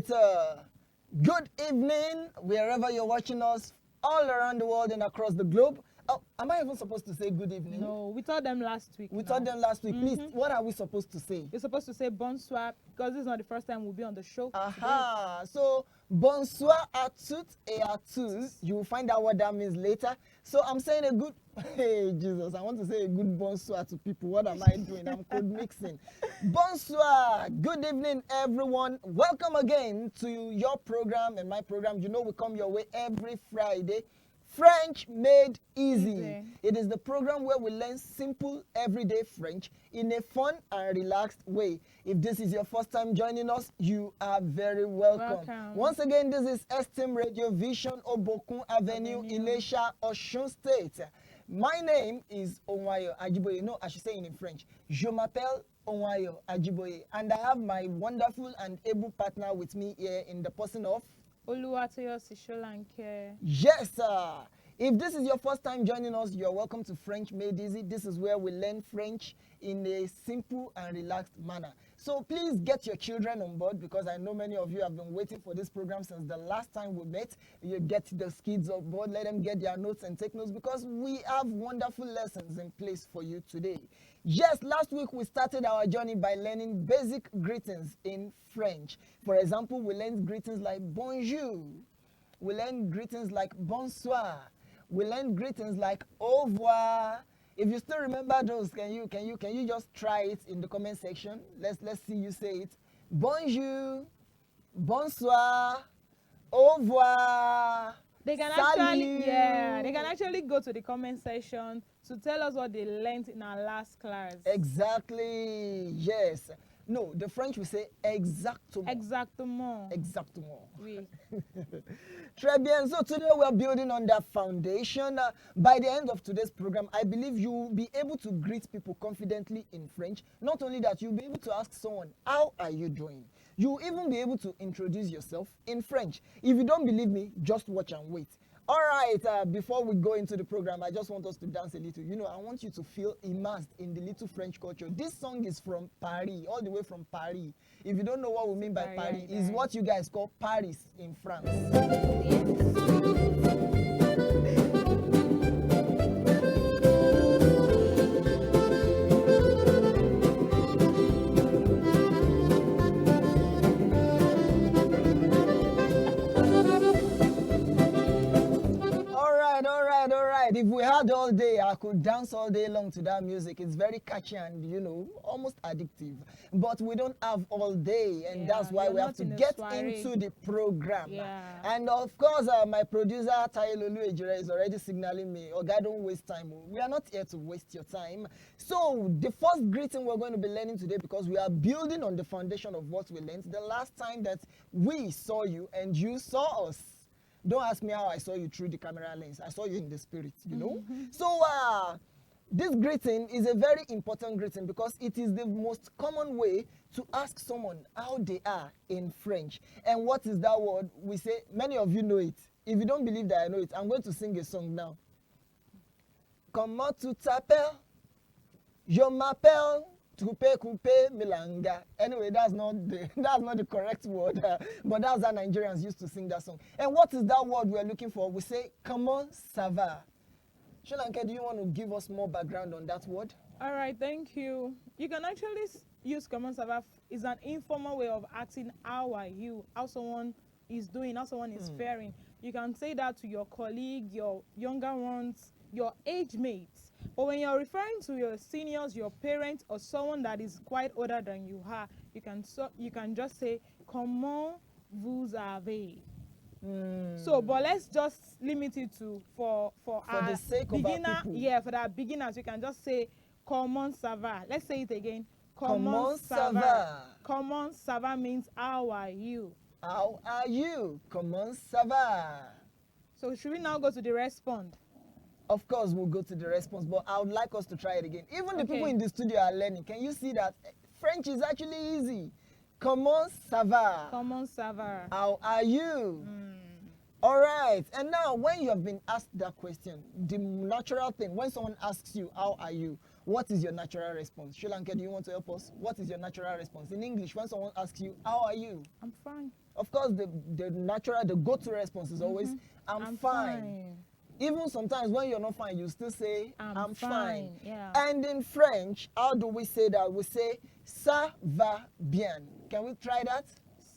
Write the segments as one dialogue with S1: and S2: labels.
S1: right. Good evening, wherever you're watching us, all around the world and across the globe. Oh, am I even supposed to say good evening?
S2: No, we told them last week.
S1: We told them last week. Please, what are we supposed to say?
S2: You're supposed to say bonsoir because this is not the first time we'll be on the show.
S1: Aha. So, bonsoir à toutes et à tous. You will find out what that means later. So, I'm saying a good, hey, Jesus, I want to say a good bonsoir to people. What am I doing? I'm code mixing. Bonsoir. Good evening, everyone. Welcome again to your program and my program. You know, we come your way every Friday. French Made Easy. It is the program where we learn simple, everyday French in a fun and relaxed way. If this is your first time joining us, you are very welcome. Once again, this is Esteem Radio Vision Obokun Avenue, Ilesha, Osun State. My name is Ohunayo Ajiboye. No, I should say it in French. Je m'appelle Ohunayo Ajiboye. And I have my wonderful and able partner with me here in the person of
S2: Oluwatoyosi, Solanke.
S1: Yes, sir. If this is your first time joining us, you're welcome to French Made Easy. This is where we learn French in a simple and relaxed manner. So please get your children on board because I know many of you have been waiting for this program since the last time we met. You get the kids on board, let them get their notes and take notes because we have wonderful lessons in place for you today. Yes, last week we started our journey by learning basic greetings in French. For example, we learned greetings like bonjour. We learned greetings like bonsoir. We learned greetings like au revoir. If you still remember those, can you just try it in the comment section? Let's see you say it. Bonjour, bonsoir, au revoir.
S2: They can actually go to the comment section to tell us what they learned in our last class.
S1: Exactly. Yes. No, the French will say exactement.
S2: Exactement.
S1: Exactement.
S2: Oui.
S1: Très bien. So today we are building on that foundation. By the end of today's program, I believe you will be able to greet people confidently in French. Not only that, you'll be able to ask someone, how are you doing? You'll even be able to introduce yourself in French. If you don't believe me, just watch and wait. All right, before we go into the program, I just want us to dance a little. You know, I want you to feel immersed in the little French culture. This song is from Paris, all the way from Paris. If you don't know what we mean by Paris, it's what you guys call Paris in France. If we had all day, I could dance all day long to that music. It's very catchy and, you know, almost addictive. But we don't have all day, and that's why we have to get into the program. And of course, my producer, Oluwatoyosi, is already signaling me, oh, God, don't waste time. We are not here to waste your time. So the first greeting we're going to be learning today, because we are building on the foundation of what we learned the last time that we saw you and you saw us. Don't ask me how I saw you through the camera lens. I saw you in the spirit, you know. So this greeting is a very important greeting because it is the most common way to ask someone how they are in French. And what is that word? We say, many of you know it. If you don't believe that I know it, I'm going to sing a song now. Comment tu t'appelles? Je m'appelle Tupe Kupe Milanga. Anyway, that's not the correct word, but that's how Nigerians used to sing that song. And what is that word we're looking for? We say, comment ça va? Solanke, do you want to give us more background on that word?
S2: All right, thank you. You can actually use comment ça va. It's an informal way of asking how are you, how someone is doing, how someone is faring. You can say that to your colleague, your younger ones, your age mates. But when you're referring to your seniors, your parents, or someone that is quite older than you are, you can just say comment vous avez. So, but let's just limit it to for our
S1: the sake
S2: beginner.
S1: Of our people.
S2: Yeah, for the beginners, you can just say comment ça va. Let's say it again.
S1: Comment ça va?
S2: Comment ça va means how are you?
S1: How are you? Comment ça va?
S2: So should we now go to the respond?
S1: Of course, we'll go to the response, but I would like us to try it again. Even the people in the studio are learning. Can you see that French is actually easy? Comment ça va?
S2: Comment ça va?
S1: How are you? All right. And now, when you have been asked that question, the natural thing, when someone asks you, how are you? What is your natural response? Solanke, do you want to help us? What is your natural response? In English, when someone asks you, how are you?
S2: I'm fine.
S1: Of course, the go-to response is always, I'm fine. Even sometimes when you're not fine, you still say, I'm fine.
S2: Yeah.
S1: And in French, how do we say that? We say, ça va bien. Can we try that?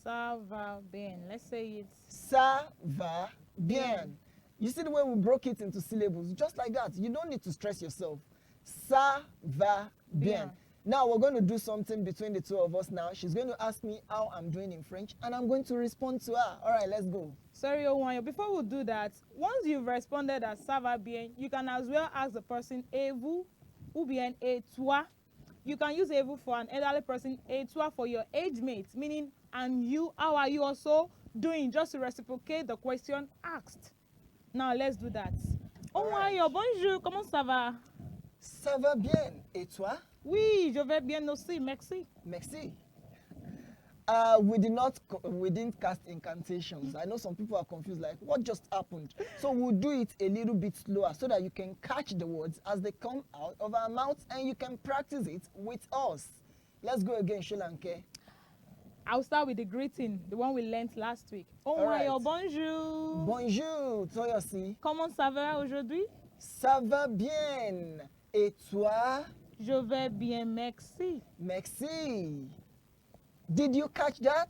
S2: Ça va bien. Let's say it.
S1: Ça va bien. You see the way we broke it into syllables? Just like that. You don't need to stress yourself. Ça va bien. Now we're going to do something between the two of us now. She's going to ask me how I'm doing in French, and I'm going to respond to her. All right, let's go.
S2: Sorry, Ohunayo, before we do that, once you've responded as ça va bien, you can as well ask the person, et vous, ou bien et toi. You can use et vous for an elderly person, et toi for your age mate, meaning, and you, how are you also doing, just to reciprocate the question asked. Now, let's do that. Ohunayo, bonjour, comment ça va?
S1: Ça va bien, et toi?
S2: Oui, je vais bien aussi, merci.
S1: Merci. We didn't cast incantations. I know some people are confused, like, what just happened? So we'll do it a little bit slower so that you can catch the words as they come out of our mouths and you can practice it with us. Let's go again, Solanke.
S2: I'll start with the greeting, the one we learned last week. Ohunayo, bonjour.
S1: Bonjour, Toyosi.
S2: Comment ça va aujourd'hui?
S1: Ça va bien. Et toi?
S2: Je vais bien, merci.
S1: Merci. Did you catch that?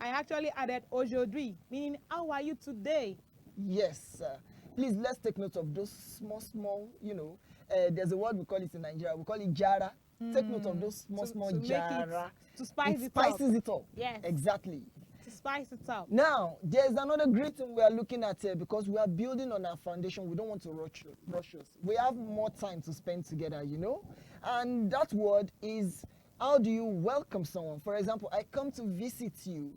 S2: I actually added aujourd'hui, meaning how are you today?
S1: Yes. Please, let's take note of those small, there's a word we call it in Nigeria. We call it jara. Take note of those small jara.
S2: To spice it
S1: spices it up.
S2: Yes.
S1: Exactly.
S2: To spice it up.
S1: Now, there's another greeting we are looking at here because we are building on our foundation. We don't want to rush us. We have more time to spend together, And that word is, how do you welcome someone? For example, I come to visit you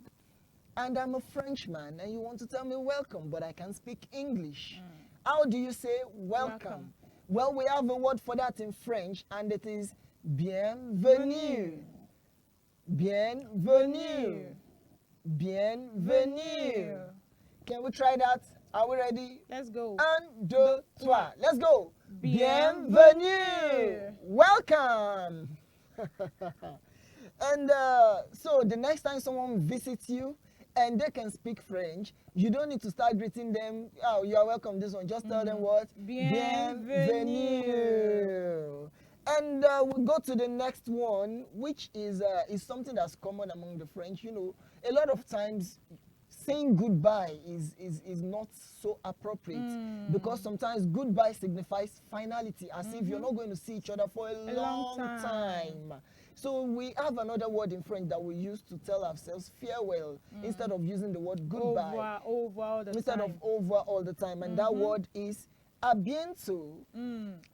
S1: and I'm a Frenchman and you want to tell me welcome, but I can speak English. How do you say welcome? Well, we have a word for that in French and it is bienvenue. Bienvenue. Bienvenue. Can we try that? Are we ready?
S2: Let's go.
S1: Un, deux, trois. Let's go. Bienvenue. Welcome. And so the next time someone visits you and they can speak French, you don't need to start greeting them. Oh, you are welcome. This one. Just tell them what? Bienvenue. And we'll go to the next one, which is something that's common among the French. A lot of times saying goodbye is not so appropriate because sometimes goodbye signifies finality, as if you're not going to see each other for a long time. So we have another word in French that we use to tell ourselves farewell instead of using the word goodbye.
S2: Over all the
S1: instead
S2: time.
S1: of over all the time. And that word is à bientôt.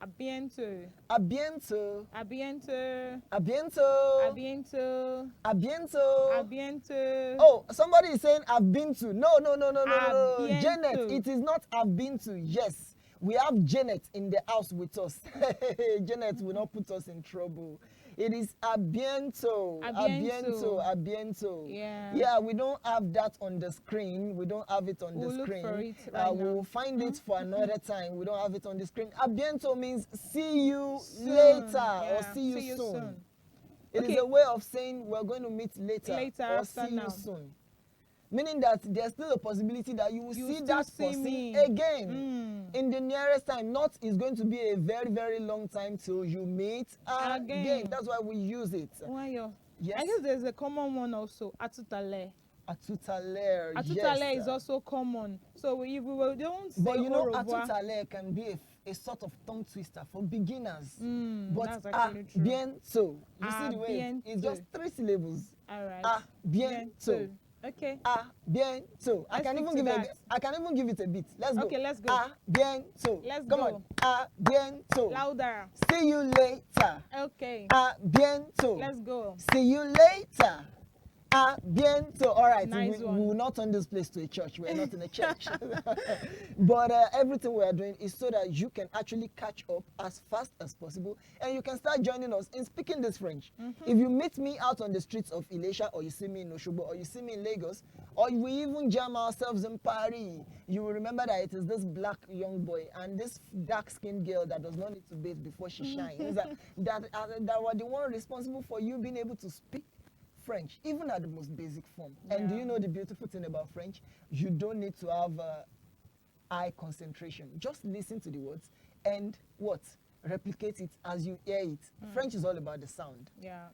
S2: À bientôt.
S1: À bientôt.
S2: À bientôt.
S1: À bientôt.
S2: À bientôt.
S1: À bientôt.
S2: À bientôt.
S1: Oh, somebody is saying I've been to. No.
S2: Bientôt.
S1: Janet, it is not I've been to. Yes, we have Janet in the house with us. Janet will not put us in trouble. It is a bientôt.
S2: A bientôt.
S1: A bientôt.
S2: Yeah.
S1: Yeah, we don't have that on the screen. We don't have it on the screen.
S2: Look for it right
S1: we'll
S2: now.
S1: find it for another time. We don't have it on the screen. A bientôt means see you later or see you soon. It is a way of saying we're going to meet later or see you soon. Meaning that there's still a possibility that you will see that person again in the nearest time. Not is going to be a very, very long time till you meet again. That's why we use it.
S2: Ohunayo.
S1: Yes.
S2: I guess there's a common one also, à tout à l'heure.
S1: À tout à l'heure.
S2: À tout à l'heure is also common. So if we don't say
S1: but
S2: au
S1: à
S2: revoir,
S1: tout à l'heure can be a sort of tongue twister for beginners. But
S2: that's actually true.
S1: bientôt. You see the way
S2: bientôt.
S1: it's just 3 syllables.
S2: All right.
S1: À bientôt.
S2: Okay.
S1: À bientôt. I can even give it a bit. Let's go.
S2: Okay, let's go.
S1: À bientôt.
S2: Let's
S1: Come
S2: go.
S1: on. À bientôt.
S2: Louder.
S1: See you later.
S2: Okay.
S1: À bientôt.
S2: Let's go.
S1: See you later. bientôt. All right,
S2: Nice
S1: we
S2: one.
S1: will not turn this place to a church. We're not in a church. But everything we are doing is so that you can actually catch up as fast as possible and you can start joining us in speaking this French. If you meet me out on the streets of Ilesha, or you see me in Oshobo, or you see me in Lagos, or we even jam ourselves in Paris, you will remember that it is this black young boy and this dark-skinned girl that does not need to bathe before she shines that were the one responsible for you being able to speak French, even at the most basic form. Yeah. And do you know the beautiful thing about French? You don't need to have eye concentration. Just listen to the words and what? Replicate it as you hear it. French is all about the sound.
S2: Yeah.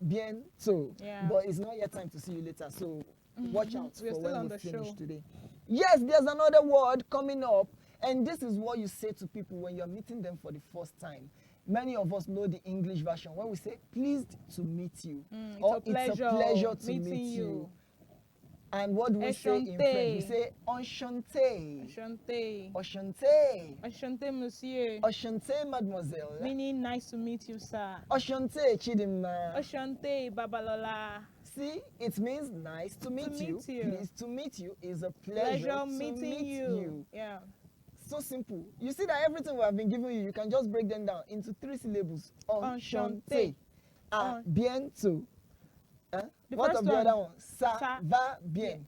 S1: Bientôt.
S2: Yeah.
S1: But it's not yet time to see you later, so watch out for when we finish
S2: show
S1: today. Yes, there's another word coming up, and this is what you say to people when you're meeting them for the first time. Many of us know the English version. When we say, pleased to meet you, or it's a pleasure to meet you. And what do we say in French? We say, enchanté.
S2: Enchanté.
S1: Enchanté.
S2: Enchanté, monsieur.
S1: Enchanté, mademoiselle.
S2: Meaning, nice to meet you, sir.
S1: Enchanté, Chidimma.
S2: Enchanté, Babalola.
S1: See, it means nice to meet you. Pleased to meet you is a pleasure to meet you.
S2: Yeah.
S1: So simple. You see that everything we have been giving you, you can just break them down into 3 syllables. Enchanté. Bientôt. What of the other one? Ça va bien.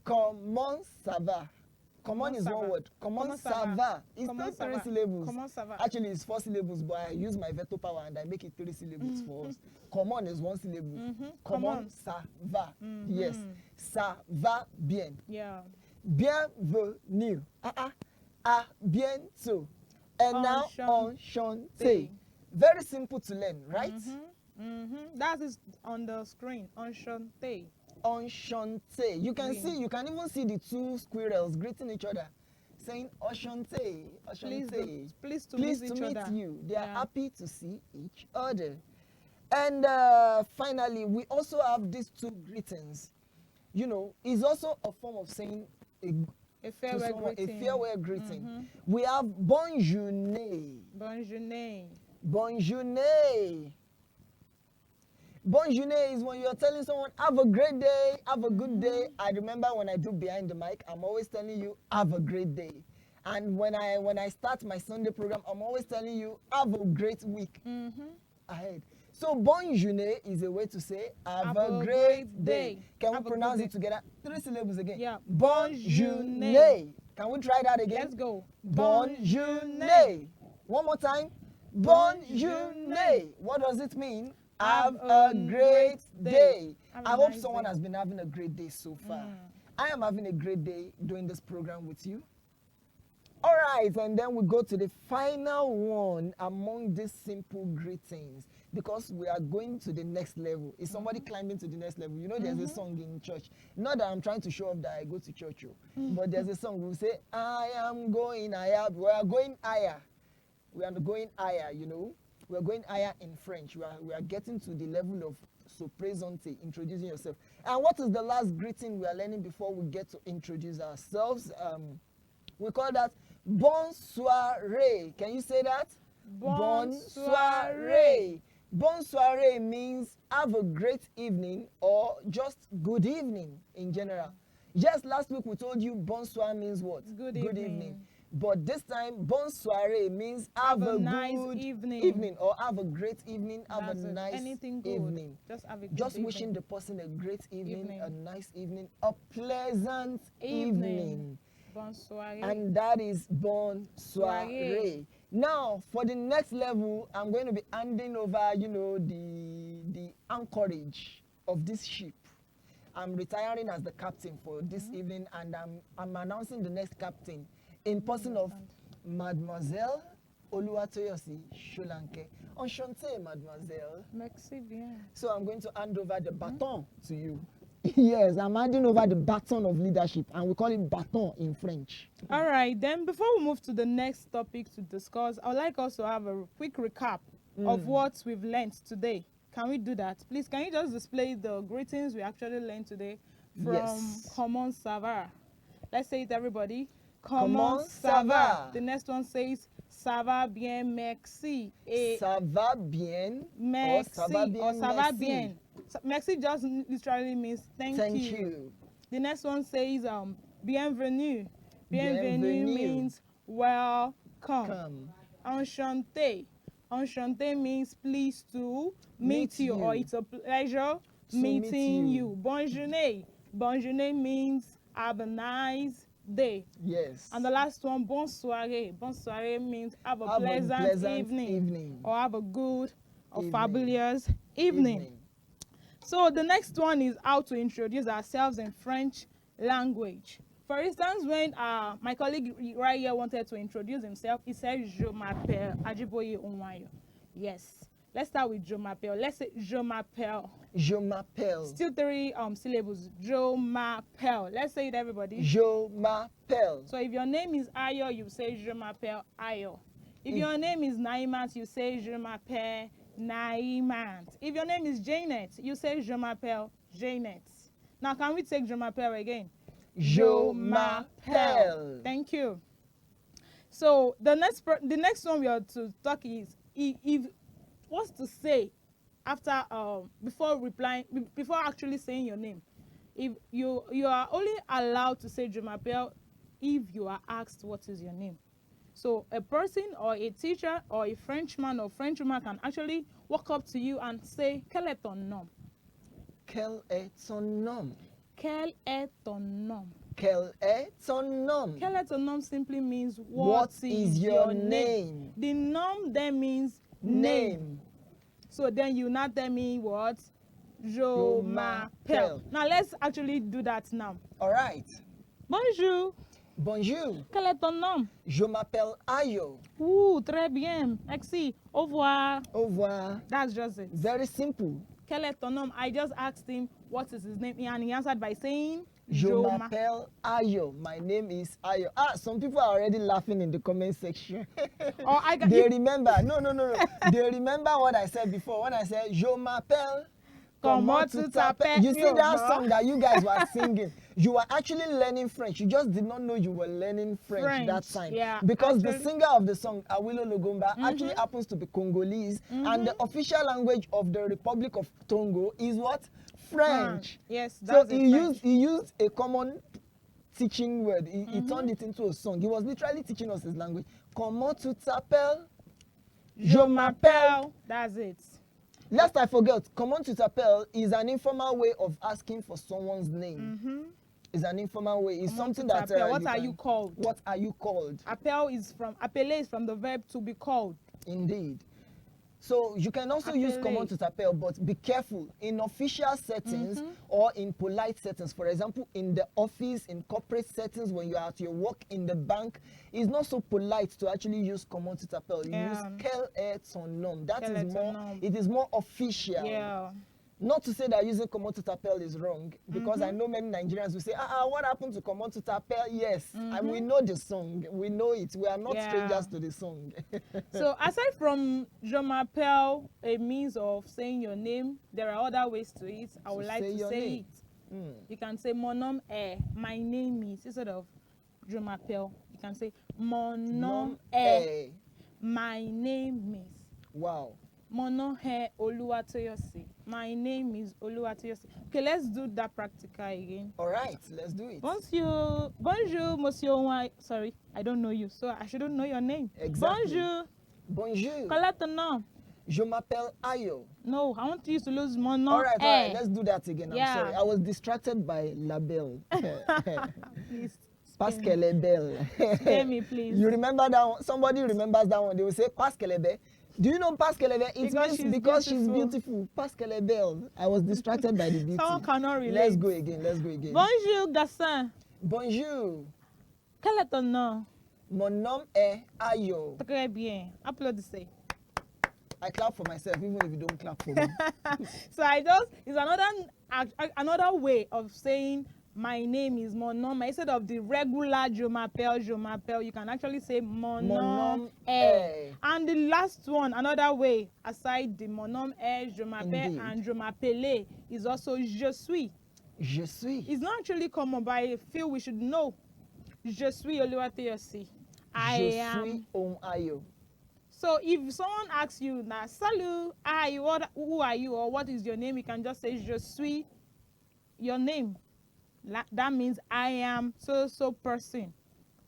S1: Comment ça va? Comment is one word. Comment ça va? It's still 3 syllables.
S2: Comment ça va?
S1: Actually, it's 4 syllables, but I use my veto power and I make it 3 syllables for us. Comment is 1 syllable. Comment ça va? Yes. Ça va bien.
S2: Yeah.
S1: Bienvenue. À bientôt. And now, enchanté. Very simple to learn, right?
S2: That is on the screen. Enchanté.
S1: Enchanté. You can see, you can even see the 2 squirrels greeting each other, saying enchanté, enchanté.
S2: Pleased to meet
S1: you. They are happy to see each other. And finally, we also have these 2 greetings. You know, it's also a form of saying
S2: a farewell greeting.
S1: We have bonjourné.
S2: Bonjourné.
S1: Bonjourné. Bonjourné is when you're telling someone, have a great day, have a good day. I remember when I do Behind the Mic, I'm always telling you, have a great day. And when I start my Sunday program, I'm always telling you, have a great week ahead. So bonjourné is a way to say, have a great day. Can we pronounce it together? 3 syllables again.
S2: Yeah.
S1: Bonjourné. Can we try that again?
S2: Let's go.
S1: Bonjourné. One more time. Bonjourné. What does it mean? Have a great day. I hope someone has been having a great day so far. I am having a great day doing this program with you. All right, and then we go to the final one among these simple greetings, because we are going to the next level. Is somebody climbing to the next level? You know, there's a song in church. Not that I'm trying to show off that I go to church, but there's a song we say, I am going higher. We are going higher. We are going higher, you know. We are going higher in French. We are getting to the level of soprésonté, introducing yourself. And what is the last greeting we are learning before we get to introduce ourselves? We call that bonne soirée. Can you say that?
S2: Bonne soirée.
S1: Bonne soirée means have a great evening or just good evening in general. Yes, last week we told you bonsoir means what?
S2: Good evening.
S1: But this time, bonne soirée means have a
S2: nice
S1: good
S2: evening
S1: or have a great evening, have a nice evening.
S2: Just have a good
S1: Just
S2: evening.
S1: wishing the person a great evening, a nice evening, a pleasant evening.
S2: Bonne soirée.
S1: And that is bonne soirée. Now, for the next level, I'm going to be handing over, you know, the anchorage of this ship. I'm retiring as the captain for this evening, and I'm announcing the next captain in person of Mademoiselle Oluwatoyosi Solanke. Enchanté, Mademoiselle.
S2: Merci bien.
S1: So I'm going to hand over the baton to you. Yes, I'm handing over the baton of leadership, and we call it baton in French.
S2: All right, then before we move to the next topic to discuss, I would like us to have a quick recap of what we've learned today. Can we do that? Please, can you just display the greetings we actually learned today from Comment ça va? Let's say it, everybody. Comment ça va? The next one says, ça va bien, merci.
S1: Ça va bien,
S2: merci.
S1: Or ça va bien,
S2: Or ça va
S1: merci.
S2: bien. So merci just literally means thank you. The next one says bienvenue. Bienvenue means welcome. Enchanté. Enchanté means pleased to meet you, or it's a pleasure meeting you. Bonne journée. Bonne journée means have a nice day.
S1: Yes.
S2: And the last one, bonne soirée. Bonne soirée means have a pleasant evening, or have a good or fabulous evening. So the next one is how to introduce ourselves in French language. For instance, when my colleague right here wanted to introduce himself, he said, Je m'appelle Ajiboye Ohunayo. Yes. Let's start with Je m'appelle. Let's say Je m'appelle.
S1: Je m'appelle.
S2: Still 3 syllables. Je m'appelle. Let's say it, everybody.
S1: Je m'appelle.
S2: So if your name is Ayo, you say Je m'appelle Ayo. If your name is Naimat, you say Je m'appelle Naimat. If your name is Janet, you say Je m'appelle Janet. Now, can we take Je m'appelle again?
S1: Je m'appelle.
S2: Thank you. So the next one we are to talk is if what's to say after before actually saying your name. If you are only allowed to say Je m'appelle if you are asked what is your name. So a person or a teacher or a Frenchman or Frenchwoman can actually walk up to you and say quel est ton nom?
S1: Quel est ton nom?
S2: Quel est ton nom?
S1: Quel est ton nom?
S2: Quel est ton nom simply means what is your name? The nom then means name. So then you now tell me what? Je m'appelle. Now let's actually do that now.
S1: All right.
S2: Bonjour.
S1: Bonjour.
S2: Quel est ton nom?
S1: Je m'appelle Ayo.
S2: Très bien. Merci. Au revoir.
S1: Au revoir.
S2: That's just it.
S1: Very simple.
S2: Quel est ton nom? I just asked him what is his name, and he answered by saying
S1: Je m'appelle Ayo. My name is Ayo. Some people are already laughing in the comment section. They remember. No. They remember what I said before when I said Je m'appelle.
S2: Comment tu t'appelles?
S1: You see that song that you guys were singing? You were actually learning French. You just did not know you were learning French that time.
S2: Yeah,
S1: because the singer of the song, Awilo Logomba, actually happens to be Congolese. And the official language of the Republic of Togo is what? French.
S2: Yes,
S1: so he used a common teaching word. He turned it into a song. He was literally teaching us his language. Comment tu t'appelles?
S2: Je m'appelle. That's it.
S1: Lest I forget, comment tu t'appelles is an informal way of asking for someone's name. It's an informal way. It's something that
S2: what are you called?
S1: What are you called?
S2: Appeler is from the verb to be called.
S1: Indeed. So you can also use comment tu t'appelles, but be careful in official settings or in polite settings. For example, in the office, in corporate settings, when you are at your work in the bank, it's not so polite to actually use comment tu t'appelles. You use quel est ton nom. That is more. It is more official.
S2: Yeah.
S1: Not to say that using comment tu t'appelles is wrong, because I know many Nigerians will say, what happened to comment tu t'appelles? Yes, and we know the song. We know it. We are not strangers to the song.
S2: So aside from Je m'appelle, a means of saying your name, there are other ways to it. I would like to say it. You can say mon nom est, my name is, instead of Je m'appelle. You can say mon nom est, my name is.
S1: Wow.
S2: Mon nom est Oluwatoyosi. My name is Oluwatoyosi. Okay, let's do that practical again.
S1: All right, let's do it.
S2: Bonjour, Monsieur. Sorry, I don't know you, so I shouldn't know your name.
S1: Exactly.
S2: Bonjour. Quel est ton nom?
S1: Je m'appelle Ayo.
S2: No, I want you to lose mon nom.
S1: All right, let's do that again. I'm sorry. I was distracted by La Belle.
S2: Please.
S1: Parce qu'elle est belle.
S2: Spare me, please.
S1: You remember that one? Somebody remembers that one. They will say, parce qu'elle est belle. Do you know parce qu'elle est belle? It means because she's beautiful. Parce qu'elle est belle. I was distracted by the beauty.
S2: Someone cannot relate.
S1: Let's go again.
S2: Bonjour, garçon.
S1: Bonjour.
S2: Quel est ton nom?
S1: Mon nom est Ayo.
S2: Très bien. Applaudissez.
S1: I clap for myself, even if you don't clap for me.
S2: So it's another way of saying my name is mon nom. Instead of the regular je m'appelle, you can actually say mon nom est. And the last one, another way, aside the mon nom est, je m'appelle, and je m'appelle, is also je suis.
S1: Je suis.
S2: It's not actually common, but I feel we should know. Je suis Oluwatoyosi. I
S1: suis Ohunayo.
S2: So if someone asks you, "Na salut, who are you, or what is your name?" you can just say, "Je suis," your name. That means I am so person.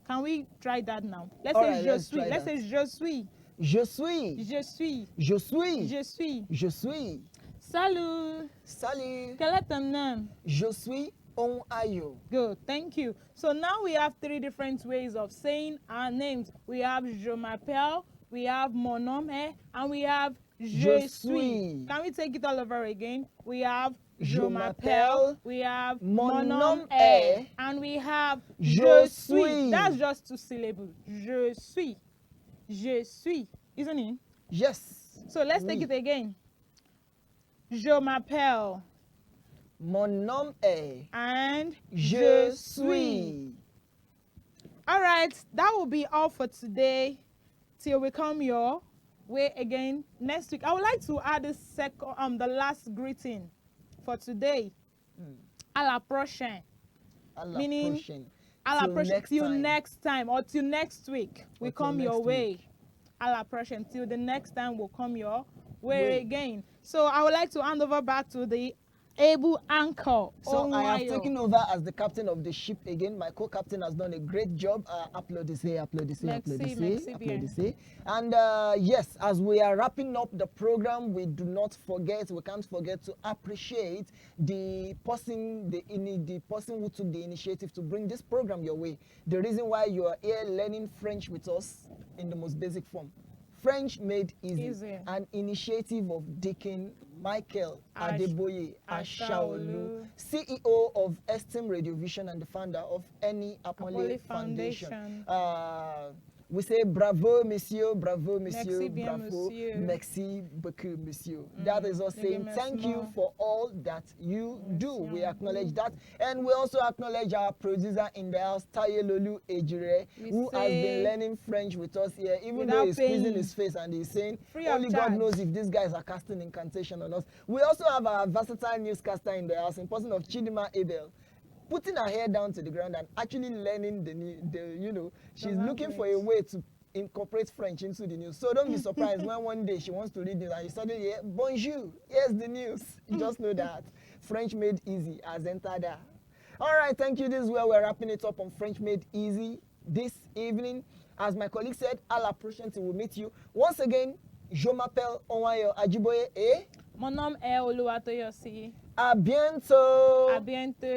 S2: Can we try that now? Let's say
S1: right,
S2: je suis. Let's say je suis.
S1: Je suis.
S2: Je suis.
S1: Je suis.
S2: Je suis.
S1: Je suis.
S2: Salut.
S1: Salut.
S2: Quel est ton nom?
S1: Je suis Ohunayo.
S2: Good, thank you. So now we have 3 different ways of saying our names. We have je m'appelle, we have mon nom est, and we have je suis. Can we take it all over again? We have je m'appelle, we have mon nom est, and we have je suis. That's just 2 syllables. Je suis. Je suis. Isn't it?
S1: Yes.
S2: So let's take it again. Je m'appelle.
S1: Mon nom est.
S2: And
S1: je suis.
S2: All right, that will be all for today. Till we come your way again next week. I would like to add the last greeting for today. À la prochaine. Meaning, à la prochaine till next time or till next week. We come your way. À la prochaine till the next time we'll come your way again. So I would like to hand over back to the able anchor.
S1: So I have taken over as the captain of the ship again. My co-captain has done a great job. Applaudissez. And yes, as we are wrapping up the program, we can't forget to appreciate the person who took the initiative to bring this program your way. The reason why you are here learning French with us in the most basic form. French Made Easy. An initiative of Deacon Michael Ajiboye Ashaolu, CEO of Esteem Radio Vision and the founder of Any Apole Foundation. We say bravo, monsieur, bravo, monsieur, bravo, merci beaucoup, monsieur. That is us saying thank you for all that you do. We acknowledge that. And we also acknowledge our producer in the house, Taye Lolu Ejire, who has been learning French with us here, even though he's squeezing his face and he's saying, only God knows if these guys are casting incantation on us. We also have our versatile newscaster in the house, in person of Chidima Abel, putting her hair down to the ground and actually learning she's looking for a way to incorporate French into the news. So don't be surprised when one day she wants to read news and you suddenly hear, bonjour, here's the news. You just know that French Made Easy has entered there. All right, thank you. This is where we're wrapping it up on French Made Easy this evening. As my colleague said, à la prochaine till we meet you. Once again, je m'appelle Ohunayo Ajiboye et
S2: mon nom est Oluwatoyosi.
S1: À bientôt.
S2: À bientôt.